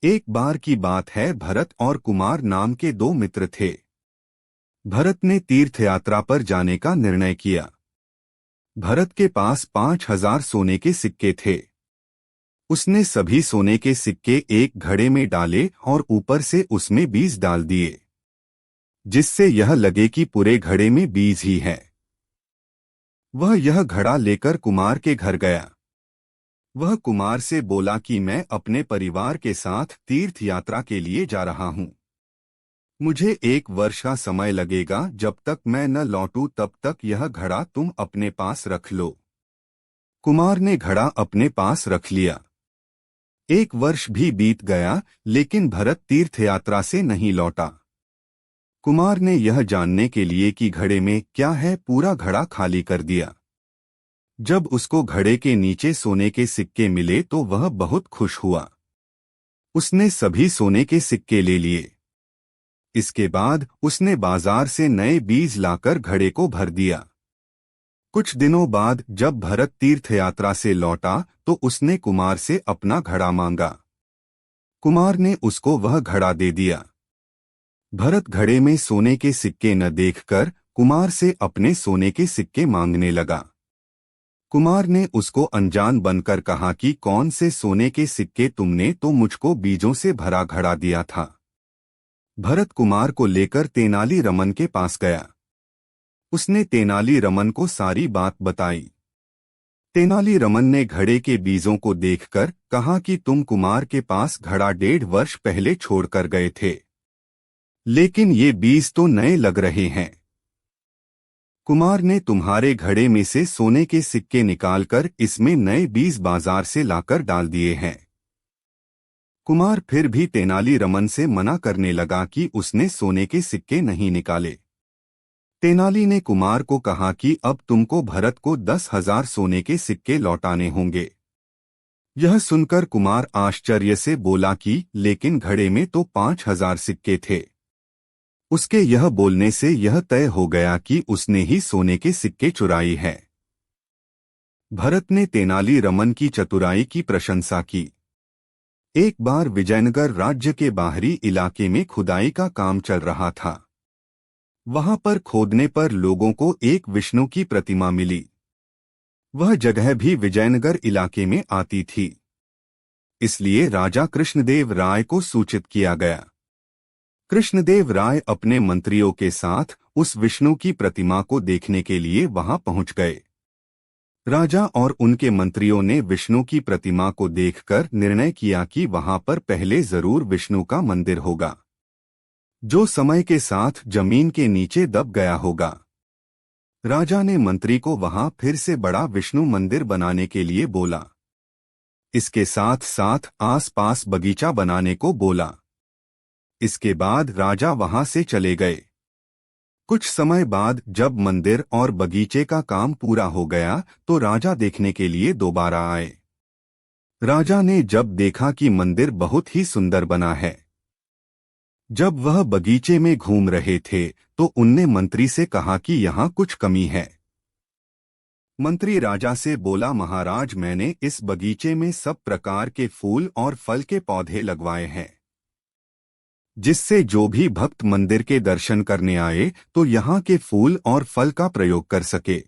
एक बार की बात है, भरत और कुमार नाम के दो मित्र थे। भरत ने तीर्थ यात्रा पर जाने का निर्णय किया। भरत के पास 5,000 सोने के सिक्के थे। उसने सभी सोने के सिक्के एक घड़े में डाले और ऊपर से उसमें बीज डाल दिए, जिससे यह लगे कि पूरे घड़े में बीज ही है। वह यह घड़ा लेकर कुमार के घर गया। वह कुमार से बोला कि मैं अपने परिवार के साथ तीर्थ यात्रा के लिए जा रहा हूं। मुझे 1 वर्ष का समय लगेगा। जब तक मैं न लौटूं तब तक यह घड़ा तुम अपने पास रख लो। कुमार ने घड़ा अपने पास रख लिया। 1 वर्ष भी बीत गया, लेकिन भरत तीर्थ यात्रा से नहीं लौटा। कुमार ने यह जानने के लिए कि घड़े में क्या है, पूरा घड़ा खाली कर दिया। जब उसको घड़े के नीचे सोने के सिक्के मिले तो वह बहुत खुश हुआ। उसने सभी सोने के सिक्के ले लिए। इसके बाद उसने बाजार से नए बीज लाकर घड़े को भर दिया। कुछ दिनों बाद जब भरत तीर्थ यात्रा से लौटा तो उसने कुमार से अपना घड़ा मांगा। कुमार ने उसको वह घड़ा दे दिया। भरत घड़े में सोने के सिक्के न देखकर कुमार से अपने सोने के सिक्के मांगने लगा। कुमार ने उसको अनजान बनकर कहा कि कौन से सोने के सिक्के, तुमने तो मुझको बीजों से भरा घड़ा दिया था। भरत कुमार को लेकर तेनाली रमन के पास गया। उसने तेनाली रमन को सारी बात बताई। तेनाली रमन ने घड़े के बीजों को देखकर कहा कि तुम कुमार के पास घड़ा 1.5 वर्ष पहले छोड़कर गए थे, लेकिन ये बीज तो नए लग रहे हैं। कुमार ने तुम्हारे घड़े में से सोने के सिक्के निकालकर इसमें नए बीज बाजार से लाकर डाल दिए हैं। कुमार फिर भी तेनाली रमन से मना करने लगा कि उसने सोने के सिक्के नहीं निकाले। तेनाली ने कुमार को कहा कि अब तुमको भरत को 10,000 सोने के सिक्के लौटाने होंगे। यह सुनकर कुमार आश्चर्य से बोला कि लेकिन घड़े में तो 5,000 सिक्के थे। उसके यह बोलने से यह तय हो गया कि उसने ही सोने के सिक्के चुराई है। भरत ने तेनाली रमन की चतुराई की प्रशंसा की। एक बार विजयनगर राज्य के बाहरी इलाके में खुदाई का काम चल रहा था। वहां पर खोदने पर लोगों को एक विष्णु की प्रतिमा मिली। वह जगह भी विजयनगर इलाके में आती थी, इसलिए राजा कृष्णदेव राय को सूचित किया गया। कृष्णदेव राय अपने मंत्रियों के साथ उस विष्णु की प्रतिमा को देखने के लिए वहां पहुंच गए। राजा और उनके मंत्रियों ने विष्णु की प्रतिमा को देखकर निर्णय किया कि वहां पर पहले जरूर विष्णु का मंदिर होगा, जो समय के साथ जमीन के नीचे दब गया होगा। राजा ने मंत्री को वहां फिर से बड़ा विष्णु मंदिर बनाने के लिए बोला। इसके साथ साथ आसपास बगीचा बनाने को बोला। इसके बाद राजा वहां से चले गए। कुछ समय बाद जब मंदिर और बगीचे का काम पूरा हो गया तो राजा देखने के लिए दोबारा आए। राजा ने जब देखा कि मंदिर बहुत ही सुंदर बना है। जब वह बगीचे में घूम रहे थे तो उनने मंत्री से कहा कि यहाँ कुछ कमी है। मंत्री राजा से बोला, महाराज, मैंने इस बगीचे में सब प्रकार के फूल और फल के पौधे लगवाए हैं, जिससे जो भी भक्त मंदिर के दर्शन करने आए तो यहाँ के फूल और फल का प्रयोग कर सके।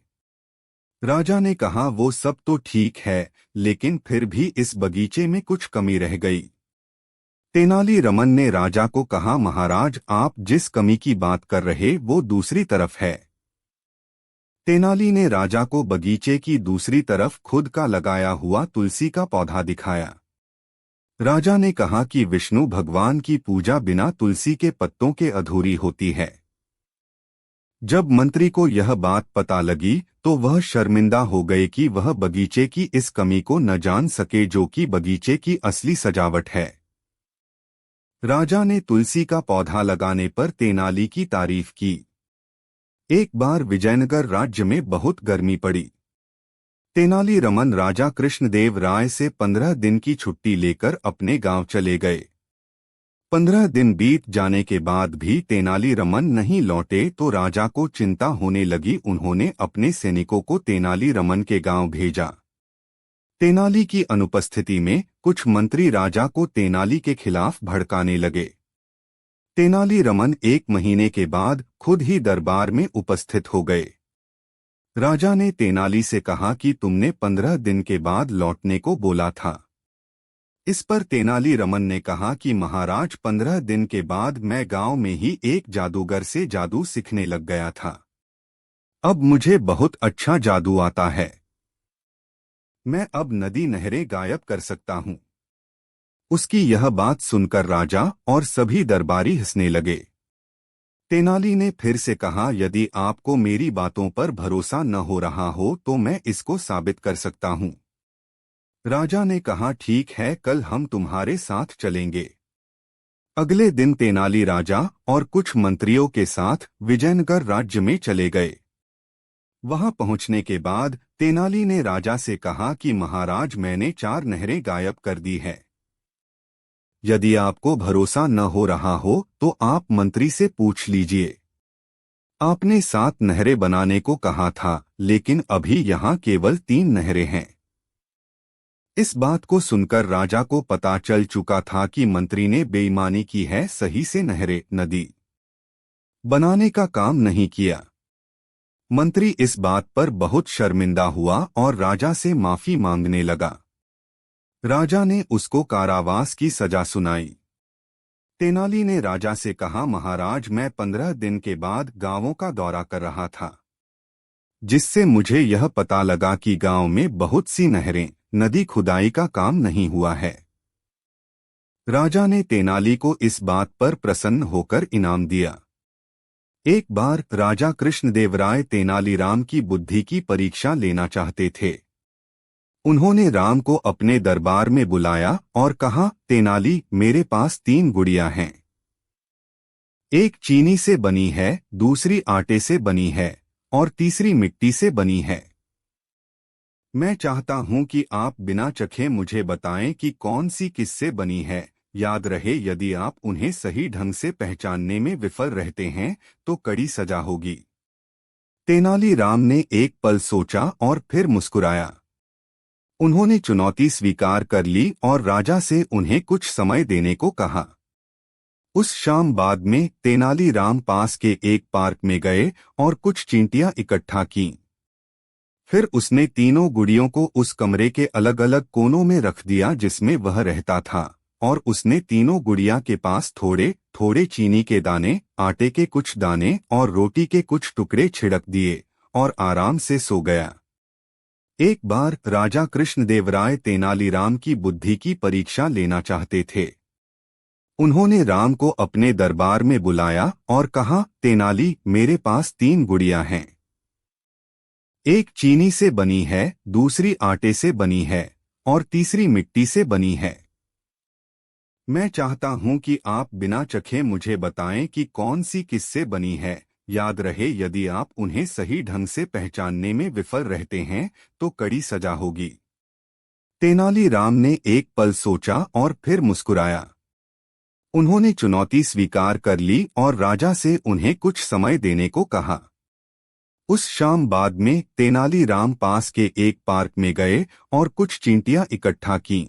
राजा ने कहा, वो सब तो ठीक है, लेकिन फिर भी इस बगीचे में कुछ कमी रह गई। तेनाली रमन ने राजा को कहा, महाराज, आप जिस कमी की बात कर रहे वो दूसरी तरफ है। तेनाली ने राजा को बगीचे की दूसरी तरफ खुद का लगाया हुआ तुलसी का पौधा दिखाया। राजा ने कहा कि विष्णु भगवान की पूजा बिना तुलसी के पत्तों के अधूरी होती है। जब मंत्री को यह बात पता लगी तो वह शर्मिंदा हो गए कि वह बगीचे की इस कमी को न जान सके जो कि बगीचे की असली सजावट है। राजा ने तुलसी का पौधा लगाने पर तेनाली की तारीफ की। एक बार विजयनगर राज्य में बहुत गर्मी पड़ी। तेनाली रमन राजा कृष्णदेव राय से 15 दिन की छुट्टी लेकर अपने गांव चले गए। 15 दिन बीत जाने के बाद भी तेनाली रमन नहीं लौटे तो राजा को चिंता होने लगी। उन्होंने अपने सैनिकों को तेनाली रमन के गांव भेजा। तेनाली की अनुपस्थिति में कुछ मंत्री राजा को तेनाली के खिलाफ भड़काने लगे। तेनाली रामन 1 महीने के बाद खुद ही दरबार में उपस्थित हो गए। राजा ने तेनाली से कहा कि तुमने 15 दिन के बाद लौटने को बोला था। इस पर तेनाली रामन ने कहा कि महाराज, 15 दिन के बाद मैं गांव में ही एक जादूगर से जादू सीखने लग गया था। अब मुझे बहुत अच्छा जादू आता है। मैं अब नदी नहरें गायब कर सकता हूँ। उसकी यह बात सुनकर राजा और सभी दरबारी हंसने लगे। तेनाली ने फिर से कहा, यदि आपको मेरी बातों पर भरोसा न हो रहा हो तो मैं इसको साबित कर सकता हूँ। राजा ने कहा, ठीक है, कल हम तुम्हारे साथ चलेंगे। अगले दिन तेनाली राजा और कुछ मंत्रियों के साथ विजयनगर राज्य में चले गए। वहां पहुंचने के बाद तेनाली ने राजा से कहा कि महाराज, मैंने 4 नहरें गायब कर दी है। यदि आपको भरोसा न हो रहा हो तो आप मंत्री से पूछ लीजिए। आपने 7 नहरें बनाने को कहा था, लेकिन अभी यहाँ केवल 3 नहरें हैं। इस बात को सुनकर राजा को पता चल चुका था कि मंत्री ने बेईमानी की है, सही से नहरें, नदी बनाने का काम नहीं किया। मंत्री इस बात पर बहुत शर्मिंदा हुआ और राजा से माफी मांगने लगा। राजा ने उसको कारावास की सजा सुनाई। तेनाली ने राजा से कहा, महाराज, मैं 15 दिन के बाद गांवों का दौरा कर रहा था, जिससे मुझे यह पता लगा कि गांव में बहुत सी नहरें, नदी खुदाई का काम नहीं हुआ है। राजा ने तेनाली को इस बात पर प्रसन्न होकर इनाम दिया। एक बार राजा कृष्णदेवराय तेनालीराम की बुद्धि की परीक्षा लेना चाहते थे। उन्होंने राम को अपने दरबार में बुलाया और कहा, तेनाली, मेरे पास 3 गुड़ियां हैं। एक चीनी से बनी है, दूसरी आटे से बनी है और तीसरी मिट्टी से बनी है। मैं चाहता हूं कि आप बिना चखे मुझे बताएं कि कौन सी किससे बनी है। याद रहे, यदि आप उन्हें सही ढंग से पहचानने में विफल रहते हैं तो कड़ी सजा होगी। तेनालीराम ने एक पल सोचा और फिर मुस्कुराया। उन्होंने चुनौती स्वीकार कर ली और राजा से उन्हें कुछ समय देने को कहा। उस शाम बाद में तेनालीराम पास के एक पार्क में गए और कुछ चींटियां इकट्ठा कीं। फिर उसने तीनों गुड़ियों को उस कमरे के अलग अलग कोनों में रख दिया जिसमें वह रहता था, और उसने तीनों गुड़िया के पास थोड़े थोड़े चीनी के दाने, आटे के कुछ दाने और रोटी के कुछ टुकड़े छिड़क दिए और आराम से सो गया। एक बार राजा कृष्णदेवराय तेनालीराम की बुद्धि की परीक्षा लेना चाहते थे। उन्होंने राम को अपने दरबार में बुलाया और कहा, तेनाली, मेरे पास 3 गुड़ियां हैं। एक चीनी से बनी है, दूसरी आटे से बनी है और तीसरी मिट्टी से बनी है। मैं चाहता हूं कि आप बिना चखे मुझे बताएं कि कौन सी किससे बनी है। याद रहे, यदि आप उन्हें सही ढंग से पहचानने में विफल रहते हैं तो कड़ी सजा होगी। तेनालीराम ने एक पल सोचा और फिर मुस्कुराया। उन्होंने चुनौती स्वीकार कर ली और राजा से उन्हें कुछ समय देने को कहा। उस शाम बाद में तेनालीराम पास के एक पार्क में गए और कुछ चींटियां इकट्ठा कीं।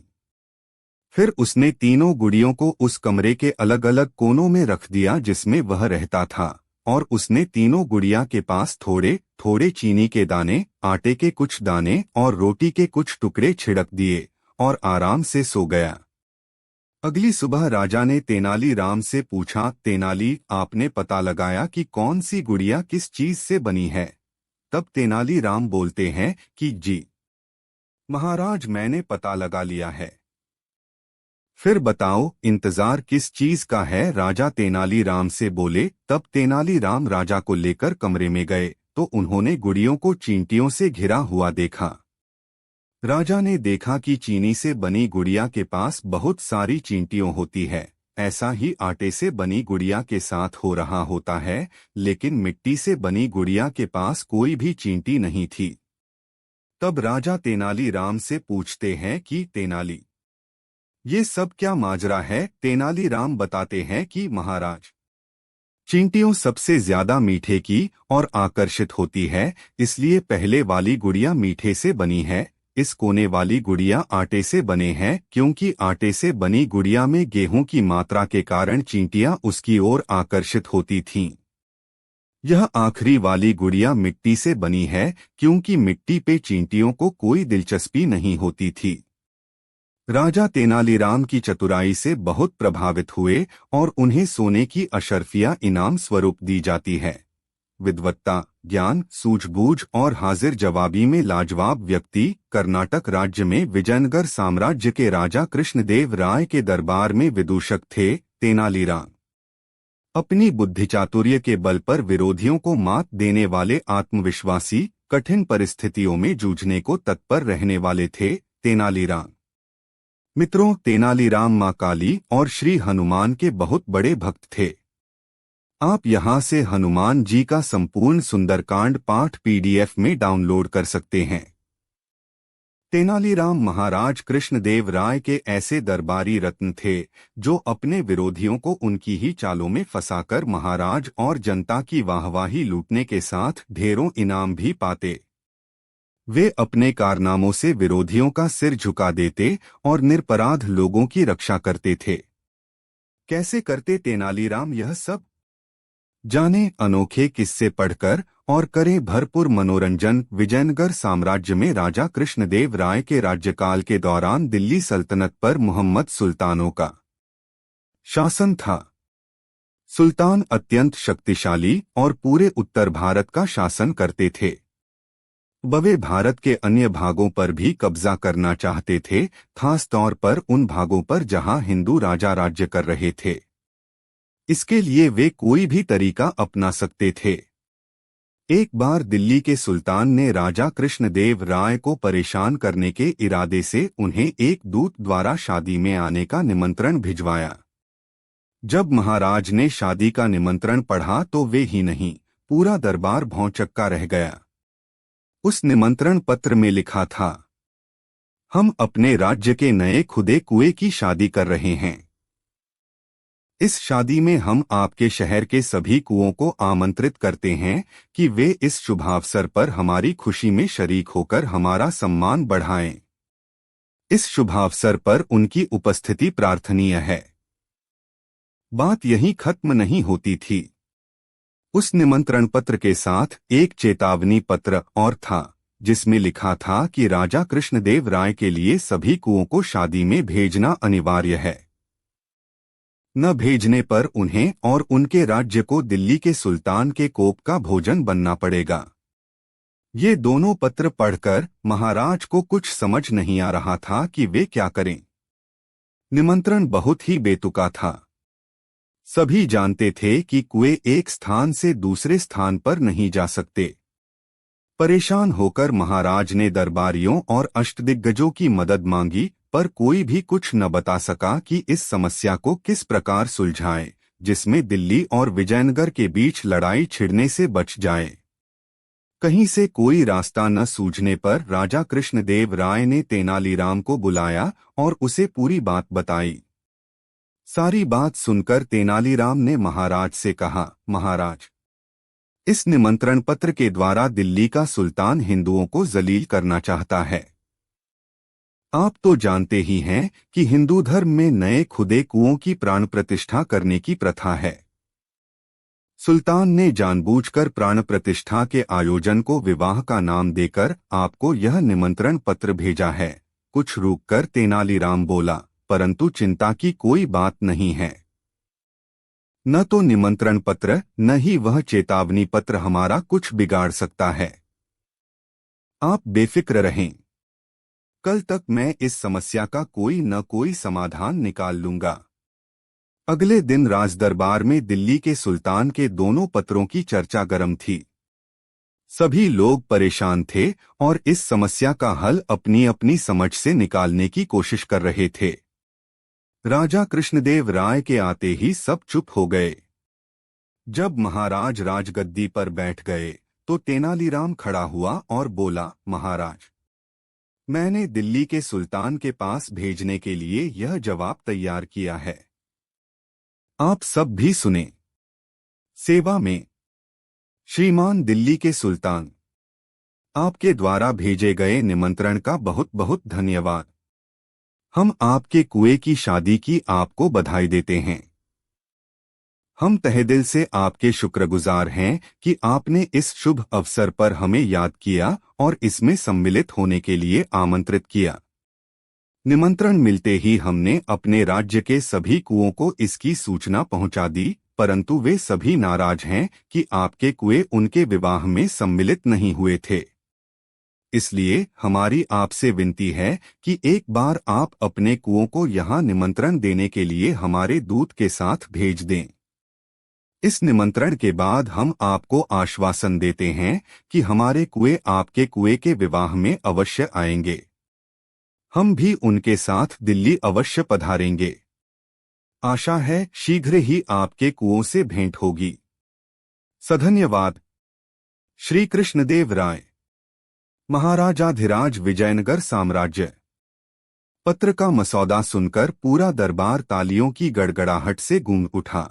फिर उसने तीनों गुड़ियों को उस कमरे के अलग अलग कोनों में रख दिया जिसमें वह रहता था, और उसने तीनों गुड़िया के पास थोड़े थोड़े चीनी के दाने, आटे के कुछ दाने और रोटी के कुछ टुकड़े छिड़क दिए और आराम से सो गया। अगली सुबह राजा ने तेनालीराम से पूछा, तेनाली, आपने पता लगाया कि कौन सी गुड़िया किस चीज से बनी है? तब तेनालीराम बोलते हैं कि जी महाराज, मैंने पता लगा लिया है। फिर बताओ, इंतजार किस चीज का है? राजा तेनालीराम से बोले। तब तेनालीराम राजा को लेकर कमरे में गए तो उन्होंने गुड़ियों को चींटियों से घिरा हुआ देखा। राजा ने देखा कि चीनी से बनी गुड़िया के पास बहुत सारी चींटियों होती है। ऐसा ही आटे से बनी गुड़िया के साथ हो रहा होता है, लेकिन मिट्टी से बनी गुड़िया के पास कोई भी चींटी नहीं थी। तब राजा तेनालीराम से पूछते हैं कि तेनाली, ये सब क्या माजरा है? तेनालीराम बताते हैं कि महाराज, चींटियों सबसे ज्यादा मीठे की और आकर्षित होती है, इसलिए पहले वाली गुड़िया मीठे से बनी है। इस कोने वाली गुड़िया आटे से बने हैं, क्योंकि आटे से बनी गुड़िया में गेहूं की मात्रा के कारण चींटियां उसकी ओर आकर्षित होती थीं। यह आखिरी वाली गुड़िया मिट्टी से बनी है, क्योंकि मिट्टी पे चींटियों को कोई दिलचस्पी नहीं होती थी। राजा तेनालीराम की चतुराई से बहुत प्रभावित हुए और उन्हें सोने की अशर्फियां इनाम स्वरूप दी जाती है। विद्वत्ता, ज्ञान, सूझबूझ और हाजिर जवाबी में लाजवाब व्यक्ति कर्नाटक राज्य में विजयनगर साम्राज्य के राजा कृष्णदेव राय के दरबार में विदूषक थे। तेनालीराम अपनी बुद्धिचातुर्य के बल पर विरोधियों को मात देने वाले आत्मविश्वासी, कठिन परिस्थितियों में जूझने को तत्पर रहने वाले थे। तेनालीराम मित्रों, तेनालीराम मां काली और श्री हनुमान के बहुत बड़े भक्त थे। आप यहां से हनुमान जी का संपूर्ण सुंदरकांड पाठ पीडीएफ में डाउनलोड कर सकते हैं। तेनालीराम महाराज कृष्णदेव राय के ऐसे दरबारी रत्न थे जो अपने विरोधियों को उनकी ही चालों में फंसाकर महाराज और जनता की वाहवाही लूटने के साथ ढेरों इनाम भी पाते। वे अपने कारनामों से विरोधियों का सिर झुका देते और निरपराध लोगों की रक्षा करते थे। कैसे करते तेनालीराम यह सब? जाने अनोखे किस्से पढ़कर और करें भरपूर मनोरंजन। विजयनगर साम्राज्य में राजा कृष्णदेव राय के राज्यकाल के दौरान दिल्ली सल्तनत पर मोहम्मद सुल्तानों का शासन था। सुल्तान अत्यंत शक्तिशाली और पूरे उत्तर भारत का शासन करते थे। वे भारत के अन्य भागों पर भी कब्जा करना चाहते थे, खास तौर पर उन भागों पर जहां हिंदू राजा राज्य कर रहे थे। इसके लिए वे कोई भी तरीका अपना सकते थे। एक बार दिल्ली के सुल्तान ने राजा कृष्णदेव राय को परेशान करने के इरादे से उन्हें एक दूत द्वारा शादी में आने का निमंत्रण भिजवाया। जब महाराज ने शादी का निमंत्रण पढ़ा तो वे ही नहीं, पूरा दरबार भौंचक्का रह गया। उस निमंत्रण पत्र में लिखा था, हम अपने राज्य के नए खुदे कुएं की शादी कर रहे हैं। इस शादी में हम आपके शहर के सभी कुओं को आमंत्रित करते हैं कि वे इस शुभावसर पर हमारी खुशी में शरीक होकर हमारा सम्मान बढ़ाएं। इस शुभावसर पर उनकी उपस्थिति प्रार्थनीय है। बात यहीं खत्म नहीं होती थी। उस निमंत्रण पत्र के साथ एक चेतावनी पत्र और था, जिसमें लिखा था कि राजा कृष्णदेव राय के लिए सभी कुओं को शादी में भेजना अनिवार्य है। न भेजने पर उन्हें और उनके राज्य को दिल्ली के सुल्तान के कोप का भोजन बनना पड़ेगा। ये दोनों पत्र पढ़कर महाराज को कुछ समझ नहीं आ रहा था कि वे क्या करें। निमंत्रण बहुत ही बेतुका था। सभी जानते थे कि कुएं एक स्थान से दूसरे स्थान पर नहीं जा सकते। परेशान होकर महाराज ने दरबारियों और अष्टदिग्गजों की मदद मांगी, पर कोई भी कुछ न बता सका कि इस समस्या को किस प्रकार सुलझाए जिसमें दिल्ली और विजयनगर के बीच लड़ाई छिड़ने से बच जाए। कहीं से कोई रास्ता न सूझने पर राजा कृष्णदेव राय ने तेनालीराम को बुलाया और उसे पूरी बात बताई। सारी बात सुनकर तेनालीराम ने महाराज से कहा, महाराज, इस निमंत्रण पत्र के द्वारा दिल्ली का सुल्तान हिंदुओं को जलील करना चाहता है। आप तो जानते ही हैं कि हिंदू धर्म में नए खुदे कुओं की प्राण प्रतिष्ठा करने की प्रथा है। सुल्तान ने जानबूझकर प्राण प्रतिष्ठा के आयोजन को विवाह का नाम देकर आपको यह निमंत्रण पत्र भेजा है। कुछ रुककर तेनालीराम बोला, परंतु चिंता की कोई बात नहीं है। न तो निमंत्रण पत्र न ही वह चेतावनी पत्र हमारा कुछ बिगाड़ सकता है। आप बेफिक्र रहें। कल तक मैं इस समस्या का कोई न कोई समाधान निकाल लूंगा। अगले दिन राजदरबार में दिल्ली के सुल्तान के दोनों पत्रों की चर्चा गर्म थी। सभी लोग परेशान थे और इस समस्या का हल अपनी अपनी समझ से निकालने की कोशिश कर रहे थे। राजा कृष्णदेव राय के आते ही सब चुप हो गए। जब महाराज राजगद्दी पर बैठ गए तो तेनालीराम खड़ा हुआ और बोला, महाराज, मैंने दिल्ली के सुल्तान के पास भेजने के लिए यह जवाब तैयार किया है। आप सब भी सुने। सेवा में, श्रीमान दिल्ली के सुल्तान। आपके द्वारा भेजे गए निमंत्रण का बहुत बहुत धन्यवाद। हम आपके कुएं की शादी की आपको बधाई देते हैं। हम तहे दिल से आपके शुक्रगुजार हैं कि आपने इस शुभ अवसर पर हमें याद किया और इसमें सम्मिलित होने के लिए आमंत्रित किया। निमंत्रण मिलते ही हमने अपने राज्य के सभी कुओं को इसकी सूचना पहुंचा दी, परंतु वे सभी नाराज हैं कि आपके कुएं उनके विवाह में सम्मिलित नहीं हुए थे। इसलिए हमारी आपसे विनती है कि एक बार आप अपने कुओं को यहाँ निमंत्रण देने के लिए हमारे दूत के साथ भेज दें। इस निमंत्रण के बाद हम आपको आश्वासन देते हैं कि हमारे कुएं आपके कुएं के विवाह में अवश्य आएंगे। हम भी उनके साथ दिल्ली अवश्य पधारेंगे। आशा है शीघ्र ही आपके कुओं से भेंट होगी। सधन्यवाद। श्री कृष्णदेव राय, महाराजाधिराज विजयनगर साम्राज्य। पत्र का मसौदा सुनकर पूरा दरबार तालियों की गड़गड़ाहट से गूंज उठा।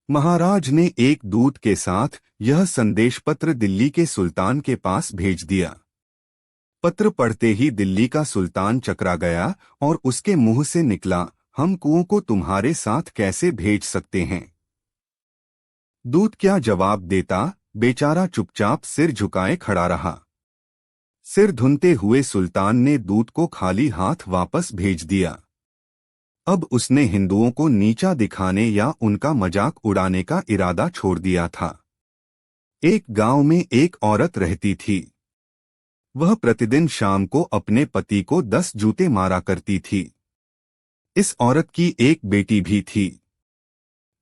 महाराज ने एक दूत के साथ यह संदेश पत्र दिल्ली के सुल्तान के पास भेज दिया। पत्र पढ़ते ही दिल्ली का सुल्तान चकरा गया और उसके मुंह से निकला, हम कुओं को तुम्हारे साथ कैसे भेज सकते हैं। दूत क्या जवाब देता, बेचारा चुपचाप सिर झुकाए खड़ा रहा। सिर धुनते हुए सुल्तान ने दूत को खाली हाथ वापस भेज दिया। अब उसने हिंदुओं को नीचा दिखाने या उनका मजाक उड़ाने का इरादा छोड़ दिया था। एक गांव में एक औरत रहती थी। वह प्रतिदिन शाम को अपने पति को 10 जूते मारा करती थी। इस औरत की एक बेटी भी थी।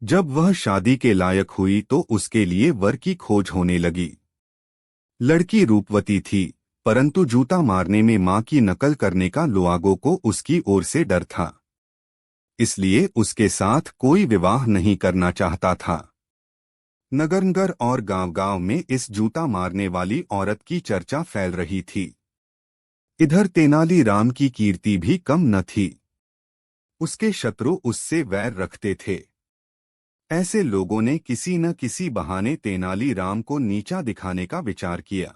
जब वह शादी के लायक हुई तो उसके लिए वर की खोज होने लगी। लड़की रूपवती थी, परंतु जूता मारने में मां की नकल करने का लोगों को उसकी ओर से डर था। इसलिए उसके साथ कोई विवाह नहीं करना चाहता था। नगर और गांव-गांव में इस जूता मारने वाली औरत की चर्चा फैल रही थी। इधर तेनालीराम की कीर्ति भी कम न थी। उसके शत्रु उससे वैर रखते थे। ऐसे लोगों ने किसी न किसी बहाने तेनालीराम को नीचा दिखाने का विचार किया।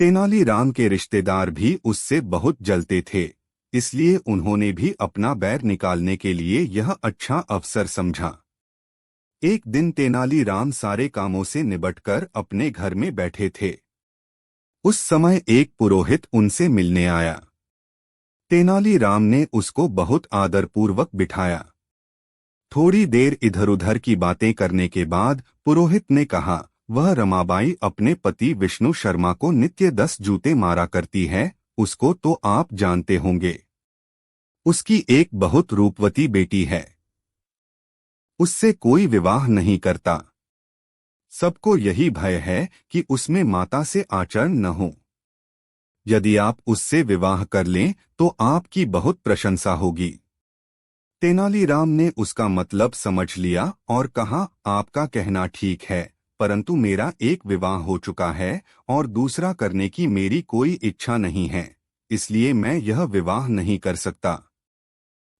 तेनालीराम के रिश्तेदार भी उससे बहुत जलते थे, इसलिए उन्होंने भी अपना बैर निकालने के लिए यह अच्छा अवसर समझा। एक दिन तेनालीराम सारे कामों से निबटकर अपने घर में बैठे थे। उस समय एक पुरोहित उनसे मिलने आया। तेनालीराम ने उसको बहुत आदरपूर्वक बिठाया। थोड़ी देर इधर-उधर की बातें करने के बाद पुरोहित ने कहा, वह रमाबाई अपने पति विष्णु शर्मा को नित्य 10 जूते मारा करती है, उसको तो आप जानते होंगे। उसकी एक बहुत रूपवती बेटी है। उससे कोई विवाह नहीं करता। सबको यही भय है कि उसमें माता से आचरण न हो। यदि आप उससे विवाह कर लें तो आपकी बहुत प्रशंसा होगी। तेनालीराम ने उसका मतलब समझ लिया और कहा, आपका कहना ठीक है, परंतु मेरा एक विवाह हो चुका है और दूसरा करने की मेरी कोई इच्छा नहीं है, इसलिए मैं यह विवाह नहीं कर सकता।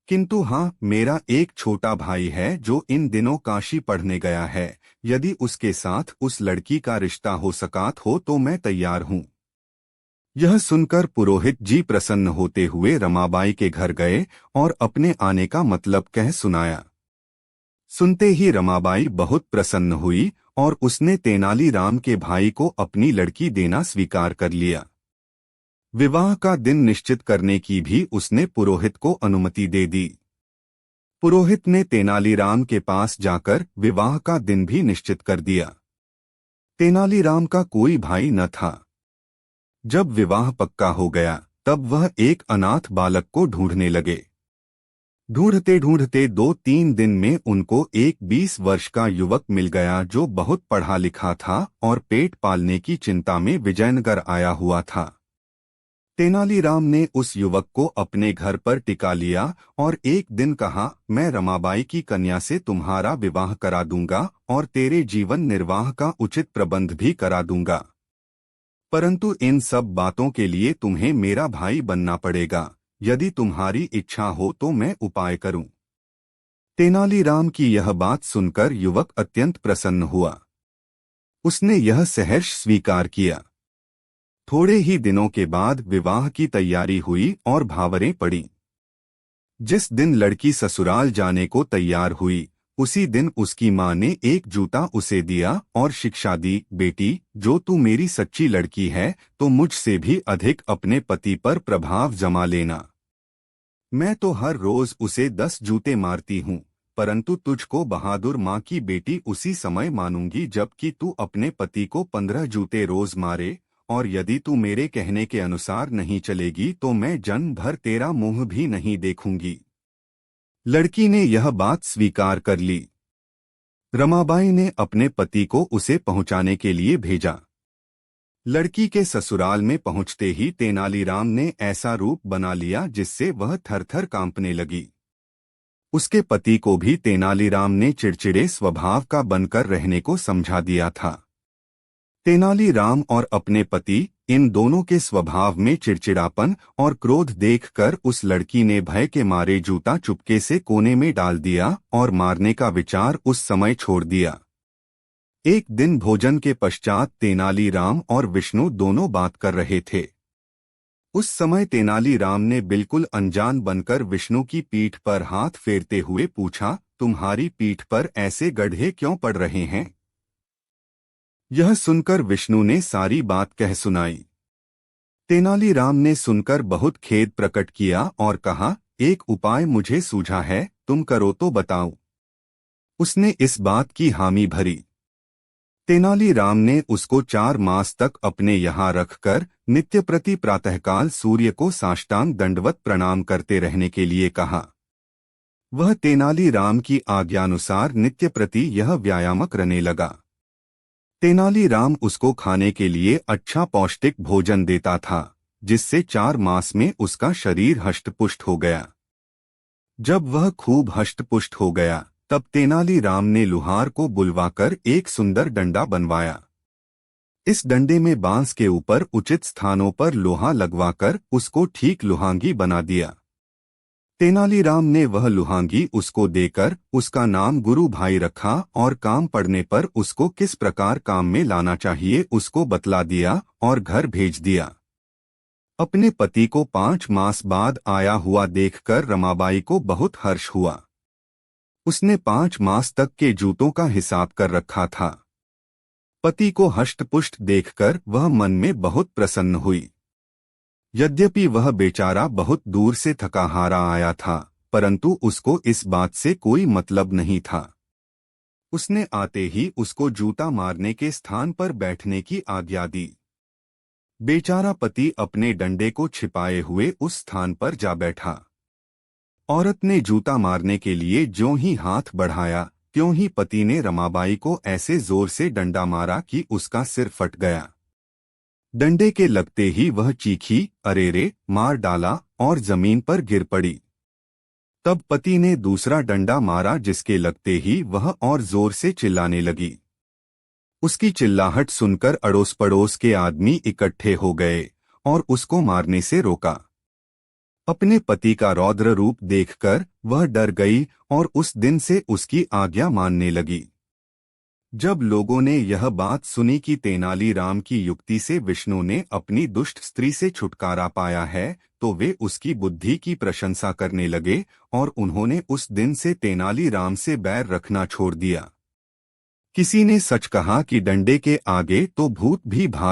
किंतु हाँ, मेरा एक छोटा भाई है जो इन दिनों काशी पढ़ने गया है। यदि उसके साथ उस लड़की का रिश्ता हो सकात हो तो मैं तैयार हूँ। यह सुनकर पुरोहित जी प्रसन्न होते हुए रमाबाई के घर गए और अपने आने का मतलब कह सुनाया। सुनते ही रमाबाई बहुत प्रसन्न हुई और उसने तेनालीराम के भाई को अपनी लड़की देना स्वीकार कर लिया। विवाह का दिन निश्चित करने की भी उसने पुरोहित को अनुमति दे दी। पुरोहित ने तेनालीराम के पास जाकर विवाह का दिन भी निश्चित कर दिया। तेनालीराम का कोई भाई न था। जब विवाह पक्का हो गया तब वह एक अनाथ बालक को ढूंढने लगे। ढूंढते ढूंढते 2-3 दिन में उनको एक 20 वर्ष का युवक मिल गया जो बहुत पढ़ा लिखा था और पेट पालने की चिंता में विजयनगर आया हुआ था। तेनालीराम ने उस युवक को अपने घर पर टिका लिया और एक दिन कहा, मैं रमाबाई की कन्या से तुम्हारा विवाह करा दूंगा और तेरे जीवन निर्वाह का उचित प्रबंध भी करा दूंगा, परंतु इन सब बातों के लिए तुम्हें मेरा भाई बनना पड़ेगा। यदि तुम्हारी इच्छा हो तो मैं उपाय करूं। तेनालीराम की यह बात सुनकर युवक अत्यंत प्रसन्न हुआ। उसने यह सहर्ष स्वीकार किया। थोड़े ही दिनों के बाद विवाह की तैयारी हुई और भावरें पड़ी। जिस दिन लड़की ससुराल जाने को तैयार हुई, उसी दिन उसकी माँ ने एक जूता उसे दिया और शिक्षा दी, बेटी, जो तू मेरी सच्ची लड़की है तो मुझसे भी अधिक अपने पति पर प्रभाव जमा लेना। मैं तो हर रोज उसे 10 जूते मारती हूँ, परंतु तुझको बहादुर माँ की बेटी उसी समय मानूंगी जबकि तू अपने पति को 15 जूते रोज मारे, और यदि तू मेरे कहने के अनुसार नहीं चलेगी तो मैं जन्म भर तेरा मुंह भी नहीं देखूंगी। लड़की ने यह बात स्वीकार कर ली। रमाबाई ने अपने पति को उसे पहुंचाने के लिए भेजा। लड़की के ससुराल में पहुंचते ही तेनालीराम ने ऐसा रूप बना लिया जिससे वह थरथर कांपने लगी। उसके पति को भी तेनालीराम ने चिड़चिड़े स्वभाव का बनकर रहने को समझा दिया था। तेनालीराम और अपने पति, इन दोनों के स्वभाव में चिड़चिड़ापन और क्रोध देखकर उस लड़की ने भय के मारे जूता चुपके से कोने में डाल दिया और मारने का विचार उस समय छोड़ दिया। एक दिन भोजन के पश्चात तेनालीराम और विष्णु दोनों बात कर रहे थे। उस समय तेनालीराम ने बिल्कुल अनजान बनकर विष्णु की पीठ पर हाथ फेरते हुए पूछा, तुम्हारी पीठ पर ऐसे गड्ढे क्यों पड़ रहे हैं? यह सुनकर विष्णु ने सारी बात कह सुनाई। तेनालीराम ने सुनकर बहुत खेद प्रकट किया और कहा, एक उपाय मुझे सूझा है, तुम करो तो बताओ। उसने इस बात की हामी भरी। तेनालीराम ने उसको 4 मास तक अपने यहाँ रखकर नित्य प्रति प्रातःकाल सूर्य को साष्टांग दंडवत प्रणाम करते रहने के लिए कहा। वह तेनालीराम की आज्ञानुसार नित्य प्रति यह व्यायाम करने लगा। तेनालीराम उसको खाने के लिए अच्छा पौष्टिक भोजन देता था, जिससे 4 मास में उसका शरीर हष्टपुष्ट हो गया। जब वह खूब हष्टपुष्ट हो गया, तब तेनालीराम ने लुहार को बुलवाकर एक सुंदर डंडा बनवाया। इस डंडे में बांस के ऊपर उचित स्थानों पर लोहा लगवाकर उसको ठीक लुहांगी बना दिया। तेनालीराम ने वह लुहांगी उसको देकर उसका नाम गुरु भाई रखा और काम पड़ने पर उसको किस प्रकार काम में लाना चाहिए उसको बतला दिया और घर भेज दिया। अपने पति को 5 मास बाद आया हुआ देखकर रमाबाई को बहुत हर्ष हुआ। उसने 5 मास तक के जूतों का हिसाब कर रखा था। पति को हष्टपुष्ट देखकर वह मन में बहुत प्रसन्न हुई। यद्यपि वह बेचारा बहुत दूर से थका हारा आया था, परंतु उसको इस बात से कोई मतलब नहीं था। उसने आते ही उसको जूता मारने के स्थान पर बैठने की आज्ञा दी। बेचारा पति अपने डंडे को छिपाए हुए उस स्थान पर जा बैठा। औरत ने जूता मारने के लिए ज्यों ही हाथ बढ़ाया, त्यों ही पति ने रमाबाई को ऐसे जोर से डंडा मारा कि उसका सिर फट गया। डंडे के लगते ही वह चीखी, अरे रे, मार डाला और जमीन पर गिर पड़ी। तब पति ने दूसरा डंडा मारा जिसके लगते ही वह और जोर से चिल्लाने लगी। उसकी चिल्लाहट सुनकर अड़ोस पड़ोस के आदमी इकट्ठे हो गए और उसको मारने से रोका। अपने पति का रौद्र रूप देखकर वह डर गई और उस दिन से उसकी आज्ञा मानने लगी। जब लोगों ने यह बात सुनी कि तेनालीराम की युक्ति से विष्णु ने अपनी दुष्ट स्त्री से छुटकारा पाया है, तो वे उसकी बुद्धि की प्रशंसा करने लगे और उन्होंने उस दिन से तेनालीराम से बैर रखना छोड़ दिया। किसी ने सच कहा कि डंडे के आगे तो भूत भी भाग